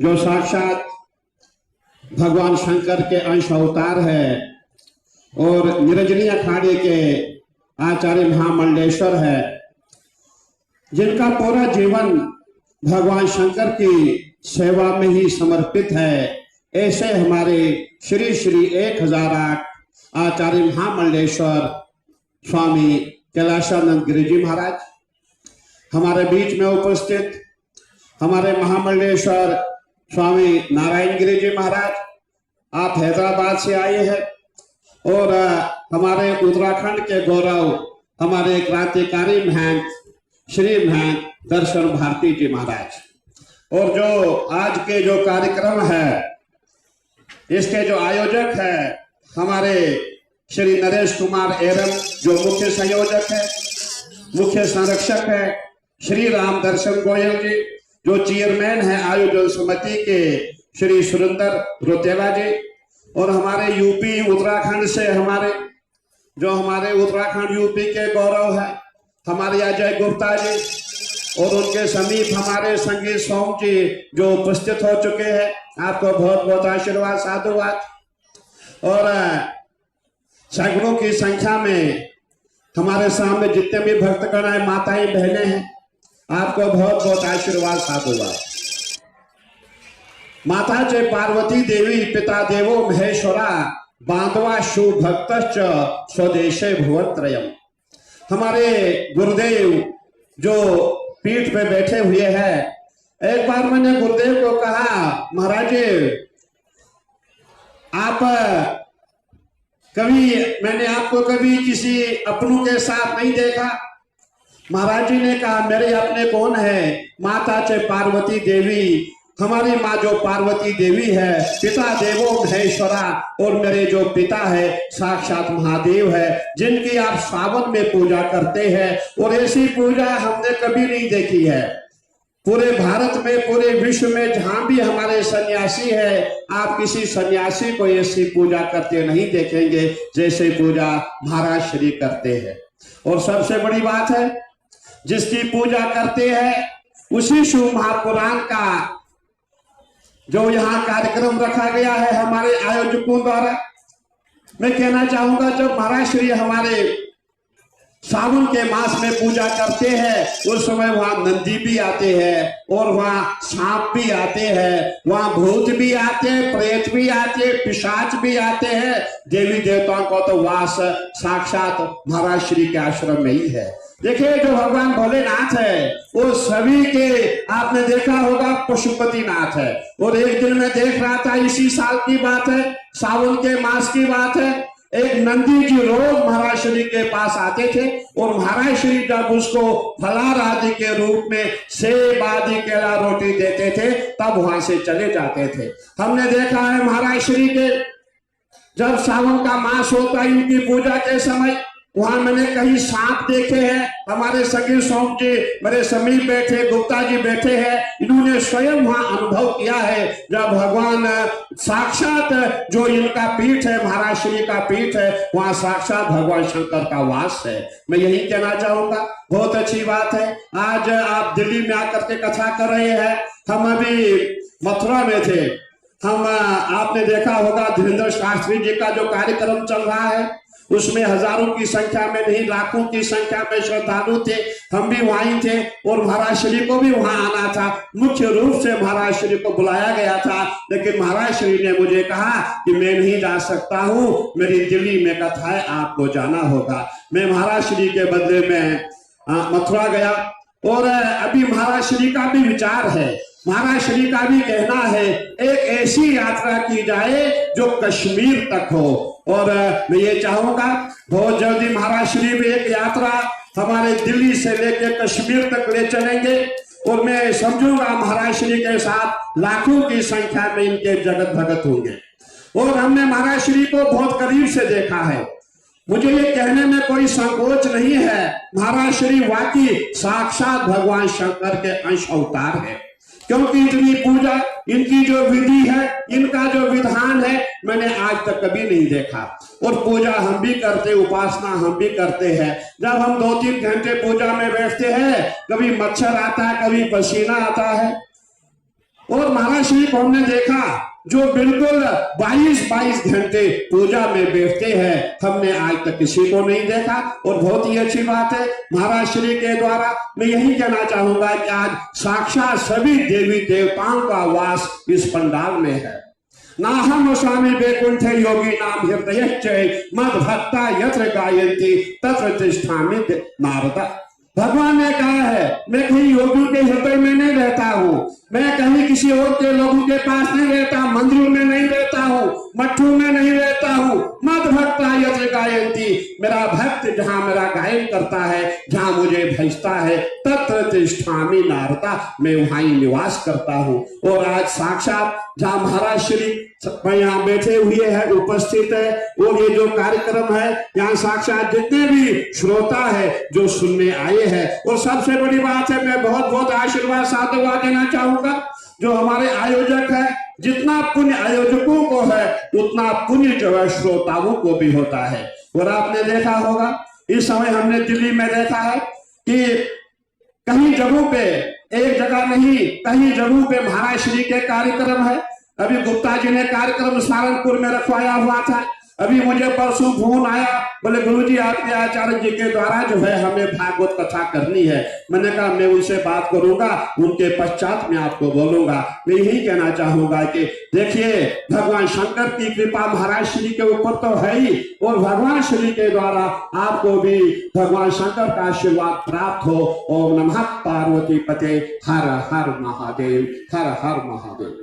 जो साक्षात भगवान शंकर के अंश अवतार है और निरंजनी अखाड़े के आचार्य महामंडलेश्वर है, जिनका पूरा जीवन भगवान शंकर की सेवा में ही समर्पित है, ऐसे हमारे श्री श्री 1008 आचार्य महामंडलेश्वर स्वामी कैलाशानंद गिरि जी महाराज हमारे बीच में उपस्थित, हमारे महामंडलेश्वर स्वामी नारायण गिरि जी महाराज, आप हैदराबाद से आए हैं और हमारे उत्तराखंड के गौरव हमारे क्रांतिकारी महंत श्री महंत दर्शन भारती जी महाराज, और जो आज के जो कार्यक्रम है इसके जो आयोजक है हमारे श्री नरेश कुमार एरम, जो मुख्य संयोजक है, मुख्य संरक्षक है श्री राम दर्शन गोयल जी, जो चेयरमैन है आयोजन समिति के श्री सुरेंद्र रोतेला जी, और हमारे यूपी उत्तराखंड से हमारे उत्तराखंड यूपी के गौरव है हमारे अजय गुप्ता जी, और उनके समीप हमारे संगीत सोम जी जो उपस्थित हो चुके हैं। आपको बहुत बहुत आशीर्वाद, साधुवाद। और सैकड़ों की संख्या में हमारे सामने जितने भी भक्तगण है, माताएं बहनें हैं, आपको बहुत बहुत आशीर्वाद, साधुवाद। माता च पार्वती देवी पिता देवो महेश्वरा बांधवा शु भक्त स्वदेशे भुवत्रयम। हमारे गुरुदेव जो पीठ पे बैठे हुए हैं, एक बार मैंने गुरुदेव को कहा, महाराज मैंने आपको कभी किसी अपनों के साथ नहीं देखा। महाराज जी ने कहा, मेरे अपने कौन है? माता च पार्वती देवी, हमारी माँ जो पार्वती देवी है, पिता देवो महेश्वरा, और मेरे जो पिता है साक्षात महादेव है, जिनकी आप सावन में पूजा करते हैं। और ऐसी पूजा हमने कभी नहीं देखी है पूरे भारत में, पूरे विश्व में, जहां भी हमारे सन्यासी है, आप किसी सन्यासी को ऐसी पूजा करते नहीं देखेंगे जैसे पूजा महाराज श्री करते हैं। और सबसे बड़ी बात है, जिसकी पूजा करते हैं उसी शिव महापुराण का जो यहाँ कार्यक्रम रखा गया है हमारे आयोजकों द्वारा, मैं कहना चाहूंगा, जब महाराज श्री हमारे सावन के मास में पूजा करते हैं उस समय वहां नंदी भी आते हैं और वहां सांप भी आते हैं, वहां भूत भी आते हैं, प्रेत भी आते हैं, पिशाच भी आते हैं। देवी देवताओं को तो वास साक्षात महाराज श्री के आश्रम में ही है। देखिए, जो भगवान भोलेनाथ है वो सभी के, आपने देखा होगा, पशुपतिनाथ है। और एक दिन मैं देख रहा था, इसी साल की बात है, सावन के मास की बात है, एक नंदी जी रोज महाराज श्री के पास आते थे और महाराज श्री जब उसको फलार आदि के रूप में सेब आदि केला रोटी देते थे तब वहां से चले जाते थे। हमने देखा है महाराज श्री के जब सावन का मास होता है, इनकी पूजा के समय वहां मैंने कहीं सांप देखे हैं। हमारे सगी सोम जी मेरे समीप बैठे, गुप्ता जी बैठे हैं, इन्होंने स्वयं वहां अनुभव किया है जब भगवान साक्षात जो इनका पीठ है, महाराज श्री का पीठ है, वहां साक्षात भगवान शंकर का वास है। मैं यही कहना चाहूंगा, बहुत अच्छी बात है। आज आप दिल्ली में आकर के कथा कर रहे हैं, हम अभी मथुरा में थे। आपने देखा होगा धीरेन्द्र शास्त्री जी का जो कार्यक्रम चल रहा है उसमें हजारों की संख्या में नहीं, लाखों की संख्या में श्रद्धालु थे। हम भी वहीं थे और महाराज श्री को भी वहां आना था। मुख्य रूप से महाराज श्री को बुलाया गया था, लेकिन महाराज श्री ने मुझे कहा कि मैं नहीं जा सकता हूँ, मेरी दिल्ली में कथा है, आपको जाना होगा। मैं महाराज श्री के बदले में मथुरा गया और अभी महाराज श्री का भी विचार है, महाराज श्री का भी कहना है, एक ऐसी यात्रा की जाए जो कश्मीर तक हो। और मैं ये चाहूंगा बहुत जल्दी महाराज श्री भी एक यात्रा हमारे दिल्ली से लेकर कश्मीर तक ले चलेंगे और मैं समझूंगा महाराज श्री के साथ लाखों की संख्या में इनके जगत भगत होंगे। और हमने महाराज श्री को बहुत करीब से देखा है। मुझे ये कहने में कोई संकोच नहीं है, महाराज श्री वाकई साक्षात भगवान शंकर के अंश अवतार है, क्योंकि इतनी पूजा, इनकी जो विधि है, इनका जो विधान है, मैंने आज तक कभी नहीं देखा। और पूजा हम भी करते, उपासना हम भी करते हैं। जब हम 2-3 घंटे पूजा में बैठते हैं, कभी मच्छर आता है, कभी पसीना आता है, और महाराज श्री को हमने देखा जो बिल्कुल 22-22 घंटे पूजा में बैठते हैं, हमने आज तक किसी को नहीं देखा। और बहुत ही अच्छी बात है महाराज श्री के द्वारा मैं यही कहना चाहूंगा कि आज साक्षात सभी देवी देवताओं का वास इस पंडाल में है। नाहम स्वामी वैकुंठ योगी नाम हृदय मद भक्ता यत्र गायन्ति तत्र तिष्ठामि नारदा। भगवान ने कहा है मैं कहीं योगियों के हृदय में नहीं रहता हूँ, मैं कहीं किसी और के लोगों के पास नहीं रहता, मंदिरों में नहीं रहता हूँ, मठों में नहीं रहता हूँ। मद भक्ता यत्र गायन्ति, मेरा भक्त जहाँ मेरा गायन करता है, जहाँ मुझे भजता है, तत्र तिष्ठामि नारदा, मैं वहां ही निवास करता हूँ। और आज साक्षात जहाँ महाराज श्री यहाँ बैठे हुए हैं, उपस्थित है, और ये जो कार्यक्रम है यहाँ साक्षात जितने भी श्रोता है जो सुनने आए हैं। और सबसे बड़ी बात है मैं बहुत बहुत आशीर्वाद साधुवाद देना चाहूंगा जो हमारे आयोजक है। जितना पुण्य आयोजकों को है उतना पुण्य जो है श्रोताओं को भी होता है। और आपने देखा होगा इस समय हमने दिल्ली में देखा है कि कहीं जगहों पे, एक जगह नहीं कहीं जगहों पे महाराज श्री के कार्यक्रम है। अभी गुप्ता जी ने कार्यक्रम सहारनपुर में रखवाया हुआ था। अभी मुझे परसों फोन आया, बोले गुरुजी आपके आचार्य जी के द्वारा जो है हमें भागवत कथा करनी है। मैंने कहा मैं उनसे बात करूंगा, उनके पश्चात मैं आपको बोलूंगा। मैं यही कहना चाहूंगा कि देखिए भगवान शंकर की कृपा महाराज श्री के ऊपर तो है ही, और भगवान श्री के द्वारा आपको भी भगवान शंकर का आशीर्वाद प्राप्त हो। ओम नमः पार्वती पते हर हर महादेव, हर हर महादेव।